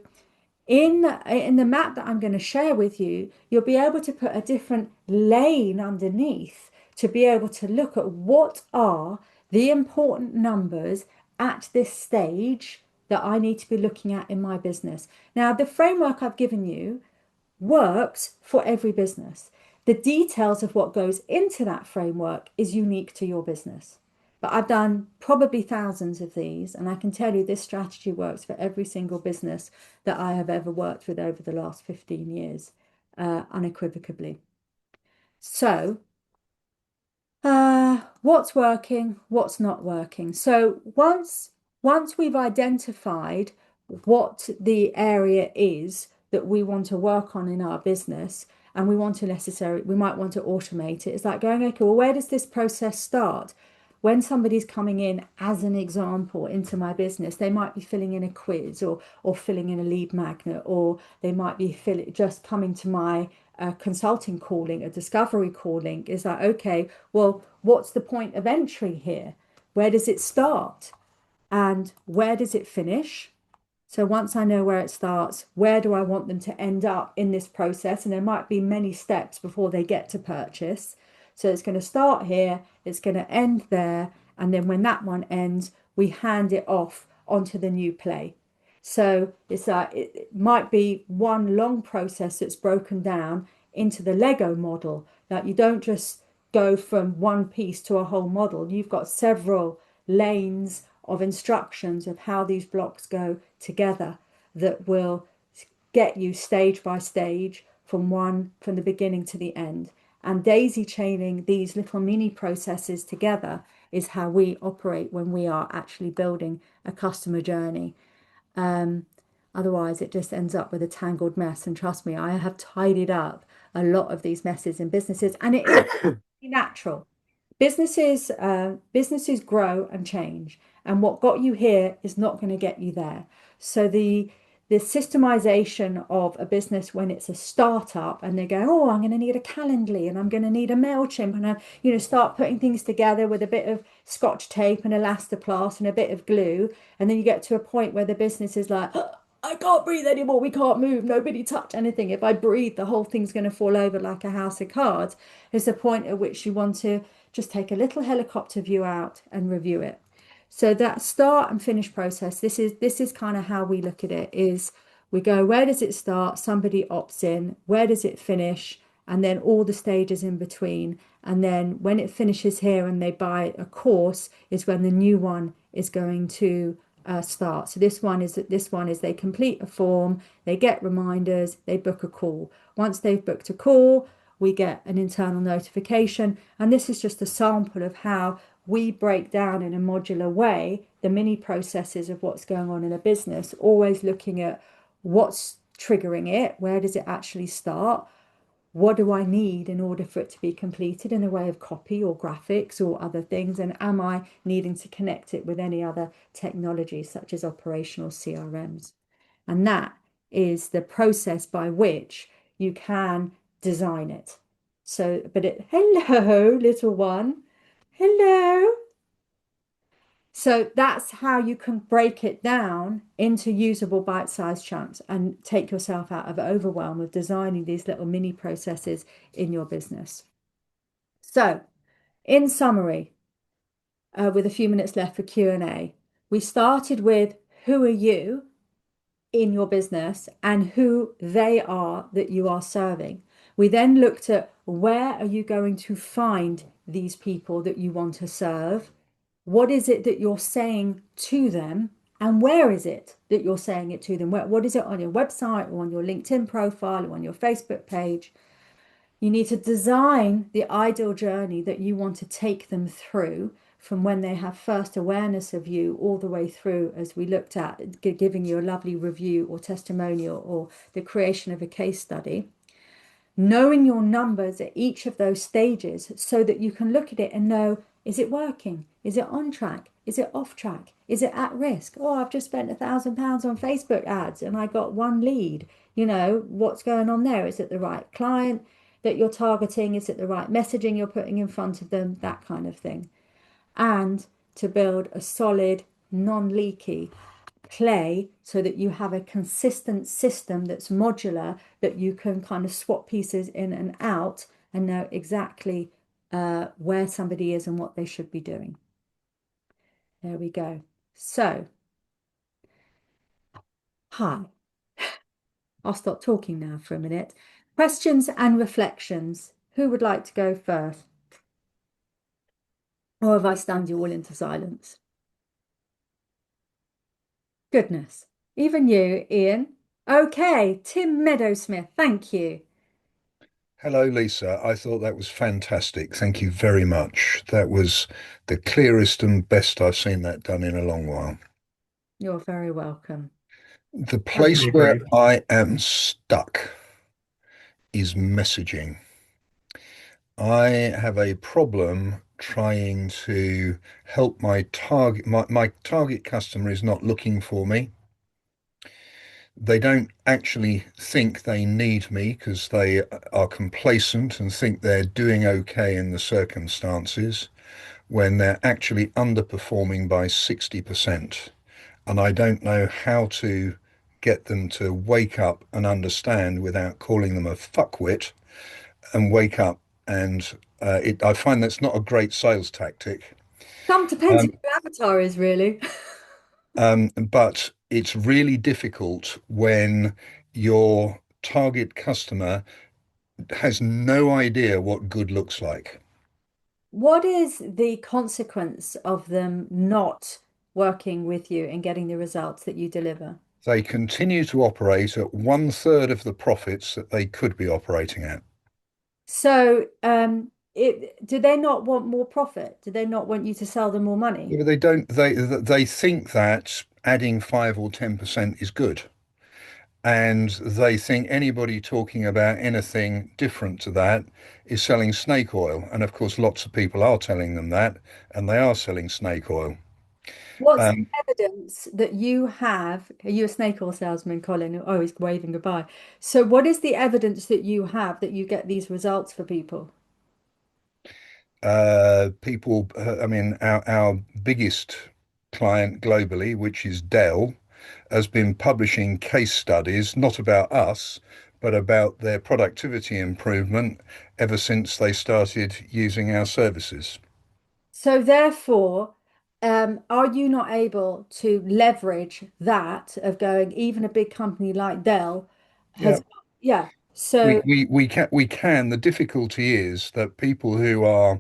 in the map that I'm going to share with you, you'll be able to put a different lane underneath to be able to look at what are the important numbers at this stage that I need to be looking at in my business. Now, the framework I've given you works for every business. The details of what goes into that framework is unique to your business. But I've done probably thousands of these, and I can tell you this strategy works for every single business that I have ever worked with over the last 15 years, unequivocally. So, what's working, what's not working? So once we've identified what the area is that we want to work on in our business, and we might want to automate it. It's like going, okay, well, where does this process start? When somebody's coming in, as an example, into my business, they might be filling in a quiz or filling in a lead magnet, or they might be just coming to my consulting calling, a discovery calling. Is like, okay, well, what's the point of entry here? Where does it start? And where does it finish? So once I know where it starts, where do I want them to end up in this process? And there might be many steps before they get to purchase. So it's going to start here, it's going to end there, and then when that one ends, we hand it off onto the new play. So it's like it might be one long process that's broken down into the Lego model. Like you don't just go from one piece to a whole model. You've got several lanes of instructions of how these blocks go together that will get you stage by stage from the beginning to the end. And daisy chaining these little mini processes together is how we operate when we are actually building a customer journey. Otherwise, it just ends up with a tangled mess. And trust me, I have tidied up a lot of these messes in businesses, and it is natural. Businesses grow and change, and what got you here is not going to get you there. So the systemization of a business when it's a startup and they go, oh, I'm going to need a Calendly and I'm going to need a MailChimp, and I start putting things together with a bit of Scotch tape and Elastoplast and a bit of glue, and then you get to a point where the business is like, "Oh, I can't breathe anymore. We can't move. Nobody touch anything. If I breathe, the whole thing's going to fall over like a house of cards." Is the point at which you want to just take a little helicopter view out and review it. So that start and finish process, this is kind of how we look at it, is we go, where does it start? Somebody opts in. Where does it finish? And then all the stages in between. And then when it finishes here and they buy a course is when the new one is going to start. So this one is they complete a form, they get reminders, they book a call. Once they've booked a call, we get an internal notification. And this is just a sample of how we break down in a modular way the mini processes of what's going on in a business, always looking at what's triggering it, where does it actually start, what do I need in order for it to be completed in the way of copy or graphics or other things, and am I needing to connect it with any other technology such as operational CRMs. And that is the process by which you can design it. So, hello, little one. Hello. So that's how you can break it down into usable bite-sized chunks and take yourself out of overwhelm of designing these little mini processes in your business. So, in summary, with a few minutes left for Q&A, we started with who are you in your business and who they are that you are serving. We then looked at where are you going to find these people that you want to serve? What is it that you're saying to them? And where is it that you're saying it to them? What is it on your website or on your LinkedIn profile or on your Facebook page? You need to design the ideal journey that you want to take them through from when they have first awareness of you all the way through, as we looked at, giving you a lovely review or testimonial or the creation of a case study. Knowing your numbers at each of those stages so that you can look at it and know, is it working? Is it on track? Is it off track? Is it at risk? Oh, I've just spent £1,000 on Facebook ads and I got one lead. What's going on there? Is it the right client that you're targeting? Is it the right messaging you're putting in front of them? That kind of thing. And to build a solid, non-leaky play so that you have a consistent system that's modular, that you can kind of swap pieces in and out and know exactly where somebody is and what they should be doing. There we go. So, hi. I'll stop talking now for a minute. Questions and reflections. Who would like to go first? Or have I stunned you all into silence? Goodness. Even you, Ian. Okay, Tim Meadowsmith, thank you. Hello, Lisa. I thought that was fantastic. Thank you very much. That was the clearest and best I've seen that done in a long while. You're very welcome. The place where agree. I am stuck is messaging. I have a problem trying to help my target. My target customer is not looking for me. They don't actually think they need me because they are complacent and think they're doing okay in the circumstances when they're actually underperforming by 60%. And I don't know how to get them to wake up and understand without calling them a fuckwit and wake up. And I find that's not a great sales tactic. Depends who your avatar is, really. But it's really difficult when your target customer has no idea what good looks like. What is the consequence of them not working with you and getting the results that you deliver? They continue to operate at 1/3 of the profits that they could be operating at. So, do they not want more profit? Do they not want you to sell them more money? Yeah, but they don't. They think that adding 5 or 10% is good, and they think anybody talking about anything different to that is selling snake oil. And of course, lots of people are telling them that, and they are selling snake oil. What's the Um, evidence that you have? Are you a snake oil salesman, Colin? Oh, he's waving goodbye. So, what is the evidence that you have that you get these results for people? People, I mean, our biggest client globally, which is Dell, has been publishing case studies, not about us, but about their productivity improvement ever since they started using our services. So, therefore, are you not able to leverage that of going, even a big company like Dell Yeah, has, yeah. So, we can. The difficulty is that people who are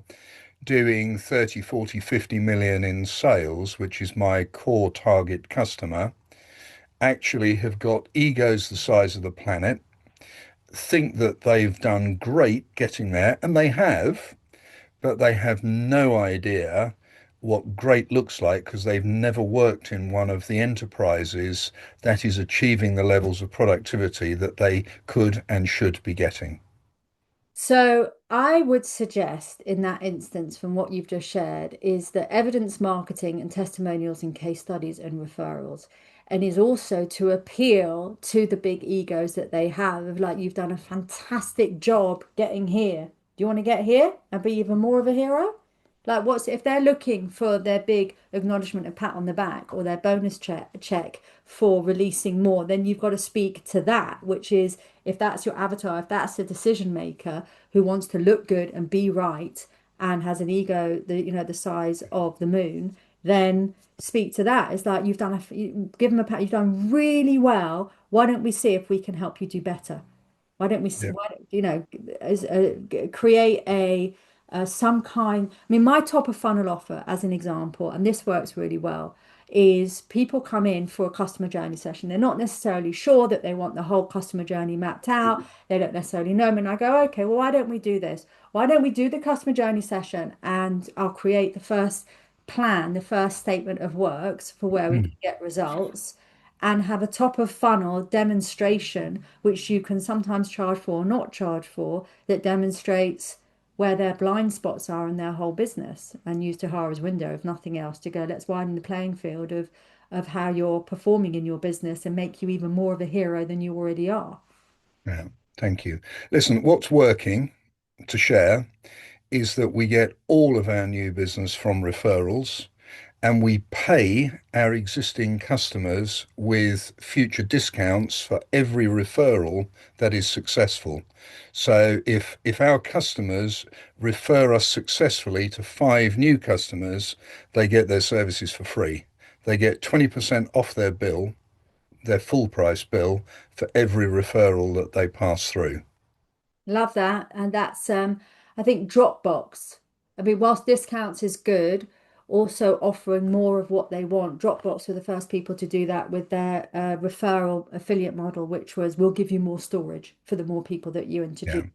doing 30, 40, 50 million in sales, which is my core target customer, actually have got egos the size of the planet, think that they've done great getting there, and they have, but they have no idea what great looks like because they've never worked in one of the enterprises that is achieving the levels of productivity that they could and should be getting. So I would suggest in that instance, from what you've just shared, is that evidence marketing and testimonials and case studies and referrals, and is also to appeal to the big egos that they have of like, you've done a fantastic job getting here. Do you want to get here and be even more of a hero? Like, what's if they're looking for their big acknowledgement and pat on the back or their bonus check for releasing more, then you've got to speak to that, which is if that's your avatar, if that's the decision maker who wants to look good and be right and has an ego, the size of the moon, then speak to that. It's like give them a pat. You've done really well. Why don't we see if we can help you do better? Why don't we, Yeah. why don't, create a some kind. I mean, my top of funnel offer, as an example, and this works really well, is people come in for a customer journey session. They're not necessarily sure that they want the whole customer journey mapped out. They don't necessarily know me. And I go, okay, well, why don't we do this? Why don't we do the customer journey session and I'll create the first plan, the first statement of works for where we can get results and have a top of funnel demonstration, which you can sometimes charge for or not charge for, that demonstrates where their blind spots are in their whole business and use Tahara's window, if nothing else, to go, let's widen the playing field of how you're performing in your business and make you even more of a hero than you already are. Yeah, thank you. Listen, what's working to share is that we get all of our new business from referrals and we pay our existing customers with future discounts for every referral that is successful. So if our customers refer us successfully to 5 new customers, they get their services for free. They get 20% off their bill, their full price bill, for every referral that they pass through. Love that. And that's, I think, Dropbox. I mean, whilst discounts is good, also offering more of what they want. Dropbox were the first people to do that with their referral affiliate model, which was we'll give you more storage for the more people that you introduce.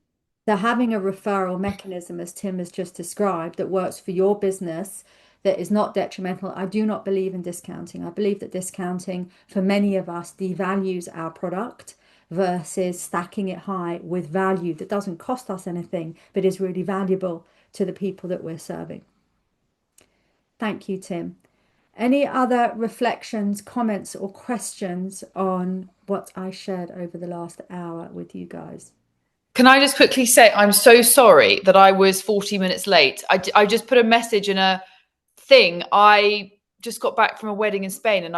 So having a referral mechanism, as Tim has just described, that works for your business, that is not detrimental. I do not believe in discounting. I believe that discounting for many of us devalues our product versus stacking it high with value that doesn't cost us anything, but is really valuable to the people that we're serving. Thank you, Tim. Any other reflections, comments, or questions on what I shared over the last hour with you guys? Can I just quickly say, I'm so sorry that I was 40 minutes late. I just put a message in a thing. I just got back from a wedding in Spain and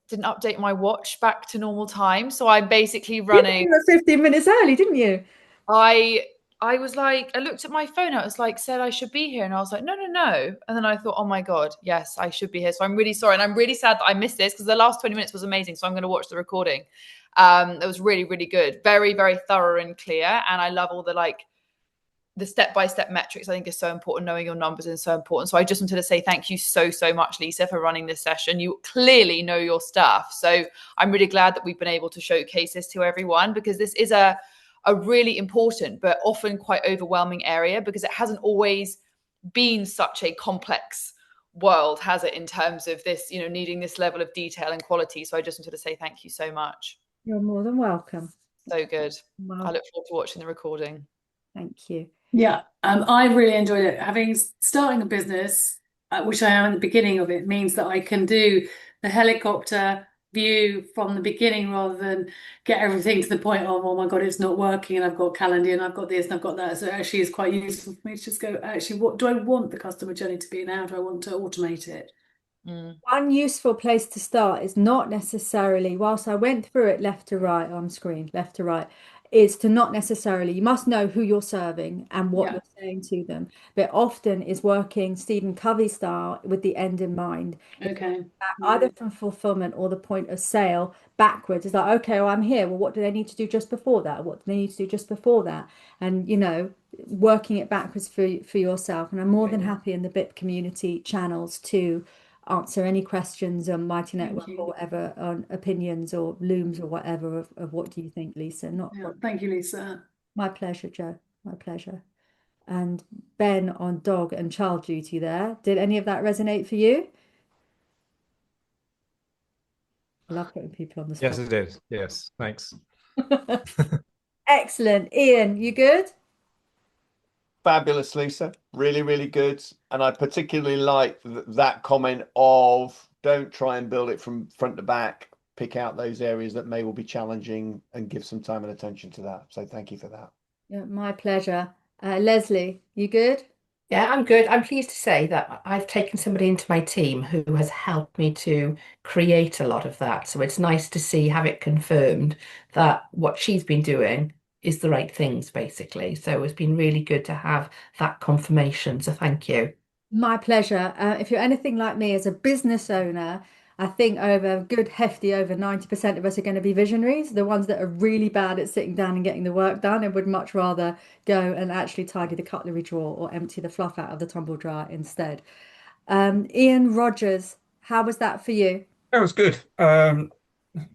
didn't update my watch back to normal time. So I'm basically running. You were 15 minutes early, didn't you? I I was like, I looked at my phone. I was like, said I should be here. And I was like, no, no, no. And then I thought, oh my God, yes, I should be here. So I'm really sorry. And I'm really sad that I missed this because the last 20 minutes was amazing. So I'm going to watch the recording. It was really, really good. Very, very thorough and clear. And I love all the step-by-step metrics. I think is so important. Knowing your numbers is so important. So I just wanted to say thank you so, so much, Lisa, for running this session. You clearly know your stuff. So I'm really glad that we've been able to showcase this to everyone, because this is a really important but often quite overwhelming area, because it hasn't always been such a complex world, has it, in terms of this, needing this level of detail and quality. So I just wanted to say thank you so much. You're more than welcome. So good. Well, I look forward to watching the recording. thank you. Yeah, I really enjoyed it. Starting a business, which I am at the beginning of it, means that I can do the helicopter view from the beginning rather than get everything to the point of, oh my God, it's not working and I've got Calendly and I've got this and I've got that. So it actually is quite useful for me to just go, actually, what do I want the customer journey to be and how do I want to automate it? One useful place to start is not necessarily, whilst I went through it left to right on screen, left to right, is to not necessarily, you must know who you're serving and what Yeah. you're saying to them, but often is working Stephen Covey style with the end in mind. Okay. Either from fulfillment or the point of sale backwards. It's like, okay, well, I'm here. Well, what do they need to do just before that? What do they need to do just before that? And, working it backwards for yourself. And I'm more than happy in the BIP community channels to answer any questions on Mighty Network you. or whatever, on opinions or looms or whatever of what do you think, Lisa? Yeah, thank you, Lisa. My pleasure, Joe. My pleasure. And Ben on dog and child duty there. Did any of that resonate for you? I love putting people on the spot. Yes, it did. Yes, thanks. Excellent. Ian, you good? Fabulous, Lisa. Really, really good. And I particularly like that comment of don't try and build it from front to back. Pick out those areas that may well be challenging and give some time and attention to that. So thank you for that. Yeah, my pleasure. Leslie, you good? Yeah, I'm good. I'm pleased to say that I've taken somebody into my team who has helped me to create a lot of that. So it's nice to have it confirmed that what she's been doing is the right things, basically. So it's been really good to have that confirmation. So thank you. My pleasure. If you're anything like me as a business owner, I think over 90% of us are going to be visionaries, the ones that are really bad at sitting down and getting the work done and would much rather go and actually tidy the cutlery drawer or empty the fluff out of the tumble dryer instead. Ian Rogers, how was that for you? That was good.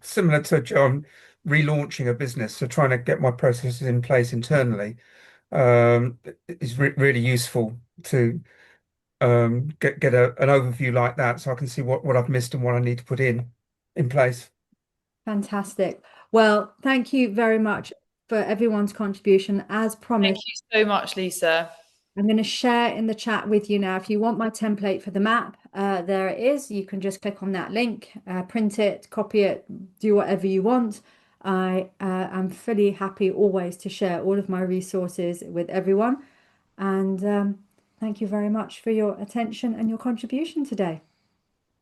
Similar to John, relaunching a business, so trying to get my processes in place internally is really useful to get an overview like that, so I can see what I've missed and what I need to put in place. Fantastic. Well, thank you very much for everyone's contribution. As promised, Thank you so much, Lisa. I'm going to share in the chat with you now. If you want my template for the map, there it is. You can just click on that link, print it, copy it, do whatever you want. I am fully happy always to share all of my resources with everyone. And thank you very much for your attention and your contribution today.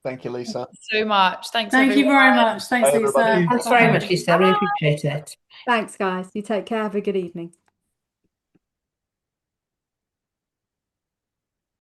Thank you, Lisa. Thank you so much. Thanks, Thank you everyone. very much. Thanks, Bye, Lisa. everybody. Thanks very much, Lisa. I really appreciate it. Thanks, guys. You take care. Have a good evening.